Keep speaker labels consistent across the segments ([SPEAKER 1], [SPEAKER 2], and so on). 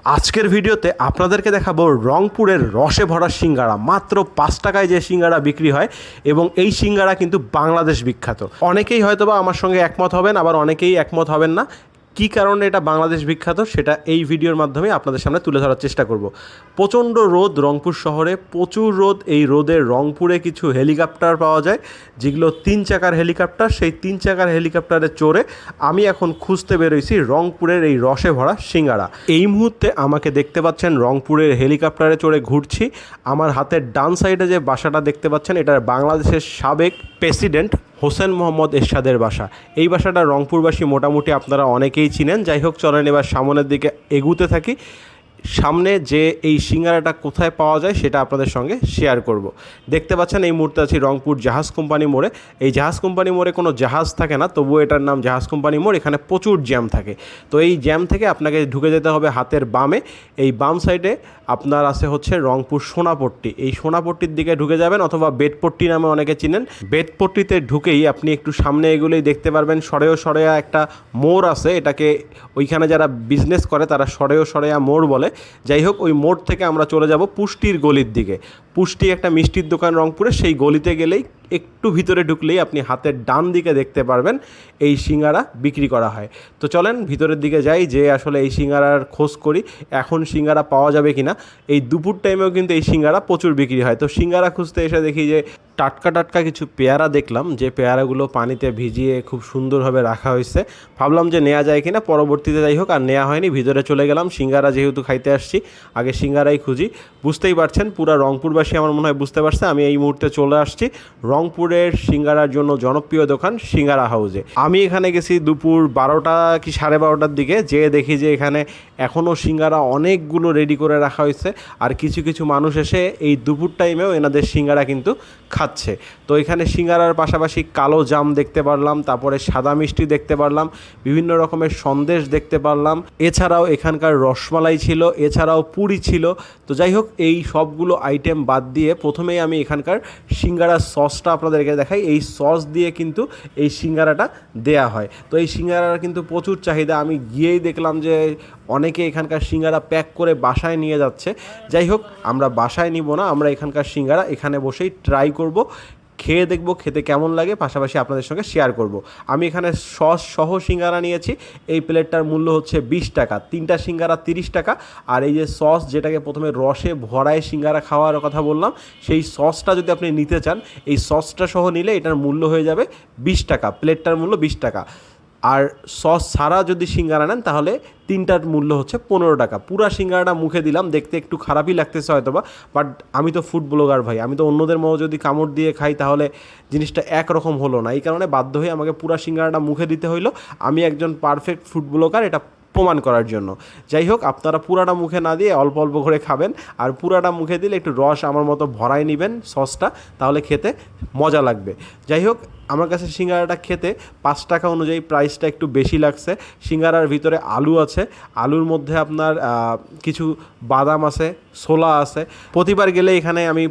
[SPEAKER 1] আজকের ভিডিওতে আপনাদেরকে দেখাবো রংপুরের রসে ভরা সিঙ্গারা। মাত্র 5 টাকায় যে সিঙ্গারা বিক্রি হয় এবং এই সিঙ্গারা কিন্তু বাংলাদেশ বিখ্যাত। অনেকেই হয়তোবা আমার সঙ্গে একমত হবেন, আবার অনেকেই একমত হবেন না। কী কারণে এটা বাংলাদেশ বিখ্যাত সেটা এই ভিডিওর মাধ্যমে আপনাদের সামনে তুলে ধরার চেষ্টা করব। প্রচণ্ড রোদ রংপুর শহরে, প্রচুর রোদ। এই রোদে রংপুরে কিছু হেলিকপ্টার পাওয়া যায়, যেগুলো 3 চাকার হেলিকপ্টার। সেই 3 চাকার হেলিকপ্টারে চড়ে আমি এখন খুঁজতে বেরোইছি রংপুরের এই রসে ভরা সিঙ্গারা। এই মুহূর্তে আমাকে দেখতে পাচ্ছেন রংপুরের হেলিকপ্টারে চড়ে ঘুরছি। আমার হাতের ডান সাইডে যে বাসাটা দেখতে পাচ্ছেন, এটা বাংলাদেশের সাবেক প্রেসিডেন্ট হোসেন মোহাম্মদ এরশাদের বাসা। এই বাসাটা রংপুরবাসী মোটামুটি আপনারা অনেকেই চিনেন। যাই হোক, চলেন এবার সামনের দিকে এগুতে থাকি। সামনে যে এই সিঙ্গারাটা কোথায় পাওয়া যায় সেটা আপনাদের সঙ্গে শেয়ার করব। দেখতে পাচ্ছেন এই মুহূর্তে আছি রংপুর জাহাজ কোম্পানি মোড়ে। এই জাহাজ কোম্পানি মোড়ে কোনো জাহাজ থাকে না, তবুও এটার নাম জাহাজ কোম্পানি মোড়। এখানে প্রচুর জ্যাম থাকে। তো এই জ্যাম থেকে আপনাকে ঢুকে যেতে হবে হাতের বামে। এই বাম সাইডে আপনার আছে হচ্ছে রংপুর সোনাপট্টি। এই সোনাপট্টির দিকে ঢুকে যাবেন, অথবা বেতপট্টি নামে অনেকে চিনেন। বেতপট্টিতে ঢুকেই আপনি একটু সামনে এগুলোই দেখতে পারবেন সরেয়া একটা মোড় আছে। এটাকে ওইখানে যারা বিজনেস করে তারা সরেয়া মোড় বলে। যাই হোক, ওই মোড় থেকে আমরা চলে যাব পুষ্টির গলির দিকে। পুষ্টি একটা মিষ্টির দোকান রংপুরে। সেই গলিতে গেলেই একটু ভিতরে ঢুকলেই আপনি হাতের ডান দিকে দেখতে পারবেন এই সিঙ্গারা বিক্রি করা হয়। তো চলেন ভিতরের দিকে যাই, যে আসলে এই সিঙ্গারার খোঁজ করি এখন সিঙ্গারা পাওয়া যাবে কিনা। এই দুপুর টাইমেও কিন্তু এই সিঙ্গারা প্রচুর বিক্রি হয়। তো সিঙ্গারা খুঁজতে এসে দেখি যে টাটকা কিছু পেয়ারা দেখলাম, যে পেয়ারাগুলো পানিতে ভিজিয়ে খুব সুন্দরভাবে রাখা হয়েছে। ভাবলাম যে নেওয়া যায় কিনা, পরবর্তীতে যাই হোক আর নেওয়া হয়নি। ভিতরে চলে গেলাম। সিঙ্গারা যেহেতু খাইতে আসছি, আগে সিঙ্গারাই খুঁজি। বুঝতেই পারছেন, পুরা রংপুরবাসী আমার মনে হয় বুঝতে পারছে আমি এই মুহূর্তে চলে আসছি রংপুরের সিঙ্গারার জন্য জনপ্রিয় দোকান সিঙ্গারা হাউসে। আমি এখানে গেছি দুপুর 12টা কি 12:30টার দিকে। যেয়ে দেখি যে এখানে এখনও সিঙ্গারা অনেকগুলো রেডি করে রাখা হয়েছে। আর কিছু মানুষ এসে এই দুপুর টাইমেও এনাদের সিঙ্গারা কিন্তু খাচ্ছে। তো এখানে সিঙ্গারার পাশাপাশি কালো জাম দেখতে পারলাম, তারপরে সাদা মিষ্টি দেখতে পারলাম, বিভিন্ন রকমের সন্দেশ দেখতে পারলাম। এছাড়াও এখানকার রসমালাই ছিল, এছাড়াও পুরি ছিল। তো যাই হোক, এই সবগুলো আইটেম বাদ দিয়ে প্রথমেই আমি এখানকার সিঙ্গারার সসটা আপনাদেরকে দেখাই। এই সস দিয়ে কিন্তু এই সিঙ্গারাটা দেয়া হয়। তো এই সিঙ্গারার কিন্তু প্রচুর চাহিদা। আমি গিয়েই দেখলাম যে অনেকে এখানকার সিঙ্গারা প্যাক করে বাসায় নিয়ে যাচ্ছে। যাই হোক, আমরা বাসায় নিব না, আমরা এখানকার সিঙ্গারা এখানে বসেই ট্রাই করব, খেয়ে দেখব খেতে কেমন লাগে, পাশাপাশি আপনাদের সঙ্গে শেয়ার করব। আমি এখানে সস সহ সিঙ্গারা নিয়েছি। এই প্লেটটার মূল্য হচ্ছে 20 টাকা। 3টা সিঙ্গারা 30 টাকা। আর এই যে সস, যেটাকে প্রথমে রসে ভরায় সিঙ্গারা খাওয়ার কথা বললাম, সেই সসটা যদি আপনি নিতে চান, এই সসটা সহ নিলে এটার মূল্য হয়ে যাবে 20 টাকা। প্লেটটার মূল্য 20 টাকা। আর সস ছাড়া যদি সিঙ্গারা নেন তাহলে 3টার মূল্য হচ্ছে 15 টাকা। পুরা সিঙ্গারাটা মুখে দিলাম, দেখতে একটু খারাপই লাগতেছে হয়তোবা, বাট আমি তো ফুড ব্লগার ভাই, আমি তো অন্যদের মতো যদি কামড় দিয়ে খাই তাহলে জিনিসটা একরকম হলো না। এই কারণে বাধ্য হয়ে আমাকে পুরা সিঙ্গারাটা মুখে দিতে হইলো। আমি একজন পারফেক্ট ফুড ব্লগার, এটা প্রমাণ করার জন্য। যাই হোক, আপনারা পুরাটা মুখে না দিয়ে অল্প অল্প করে খাবেন, আর পুরাটা মুখে দিলে একটু রস আমার মতো ভরাই নেবেন সসটা, তাহলে খেতে মজা লাগবে। যাই হোক, আমার কাছে সিঙ্গারাটা খেতে 5 টাকা অনুযায়ী প্রাইসটা একটু বেশি লাগছে। সিঙ্গারার ভিতরে আলু আছে, আলুর মধ্যে আপনার কিছু বাদাম আছে, ছোলা আছে। প্রতিবার গেলে এখানে আমি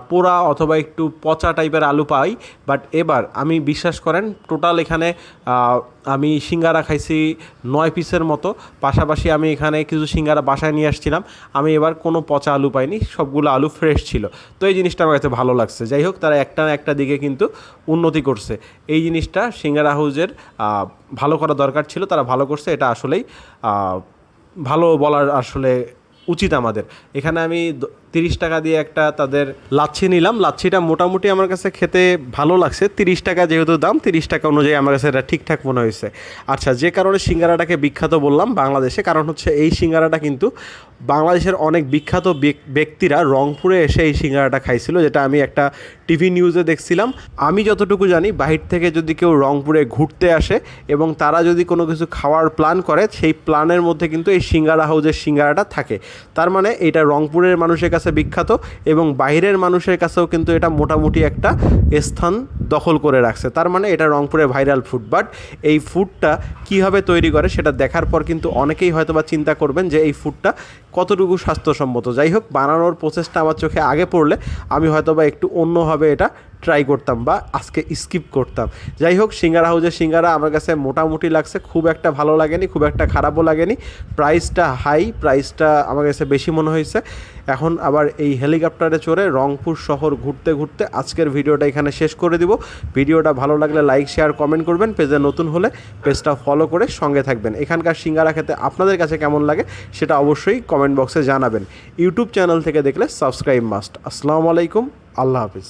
[SPEAKER 1] পোড়া অথবা একটু পচা টাইপের আলু পাই, বাট এবার আমি বিশ্বাস করেন টোটাল এখানে আমি সিঙ্গারা খাইছি 9 পিসের মতো। পাশাপাশি আমি এখানে কিছু সিঙ্গারা বাসায় নিয়ে আসছিলাম। আমি এবার কোনো পচা আলু পাইনি, সবগুলো আলু ফ্রেশ ছিল। তো এই জিনিসটা আমার কাছে ভালো লাগছে। যাই হোক, তারা একটা না একটা দিকে কিন্তু উন্নতি করছে। এই জিনিসটা সিঙ্গারা হাউসের ভালো করা দরকার ছিল, তারা ভালো করছে। এটা আসলেই ভালো বলার আসলে উচিত আমাদের। এখানে আমি 30 টাকা দিয়ে একটা তাদের লাচ্ছি নিলাম। লাচ্ছিটা মোটামুটি আমার কাছে খেতে ভালো লাগছে। 30 টাকা যেহেতু দাম, 30 টাকা অনুযায়ী আমার কাছে এটা ঠিকঠাক মনে হয়েছে। আচ্ছা, যে কারণে সিঙ্গারাটাকে বিখ্যাত বললাম বাংলাদেশে, কারণ হচ্ছে এই সিঙ্গারাটা কিন্তু বাংলাদেশের অনেক বিখ্যাত ব্যক্তিরা রংপুরে এসে এই সিঙ্গারাটা খাইছিল, যেটা আমি একটা টিভি নিউজে দেখছিলাম। আমি যতটুকু জানি, বাহির থেকে যদি কেউ রংপুরে ঘুরতে আসে এবং তারা যদি কোনো কিছু খাওয়ার প্ল্যান করে, সেই প্ল্যানের মধ্যে কিন্তু এই সিঙ্গারা হাউসের সিঙ্গারাটা থাকে। তার মানে এটা রংপুরের মানুষের কাছে বিখ্যাত এবং বাইরের মানুষের কাছেও কিন্তু এটা মোটামুটি একটা স্থান দখল করে রাখছে। তার মানে এটা রংপুরের ভাইরাল ফুড। বাট এই ফুডটা কীভাবে তৈরি করে সেটা দেখার পর কিন্তু অনেকেই হয়তোবা চিন্তা করবেন যে এই ফুডটা কতটুকু স্বাস্থ্যসম্মত। যাই হোক, বানানোর প্রসেসটা আমার চোখে আগে পড়লে আমি হয়তোবা একটু অন্যভাবে এটা ট্রাই করতাম বা আজকে স্কিপ করতাম। যাই হোক, সিঙ্গারা হাউজের সিঙ্গারা আমার কাছে মোটামুটি লাগছে, খুব একটা ভালো লাগেনি, খুব একটা খারাপও লাগেনি। প্রাইসটা হাই, প্রাইসটা আমার কাছে বেশি মনে হয়েছে। এখন আবার এই হেলিকপ্টারে চড়ে রংপুর শহর ঘুরতে ঘুরতে আজকের ভিডিওটা এখানে শেষ করে দিব। ভিডিওটা ভালো লাগলে লাইক, শেয়ার, কমেন্ট করবেন। পেজে নতুন হলে পেজটা ফলো করে সঙ্গে থাকবেন। এখানকার সিঙ্গারা খেতে আপনাদের কাছে কেমন লাগে সেটা অবশ্যই কমেন্ট বক্সে জানাবেন। ইউটিউব চ্যানেল থেকে দেখলে সাবস্ক্রাইব মাস্ট। আসসালামু আলাইকুম, আল্লাহ হাফিজ।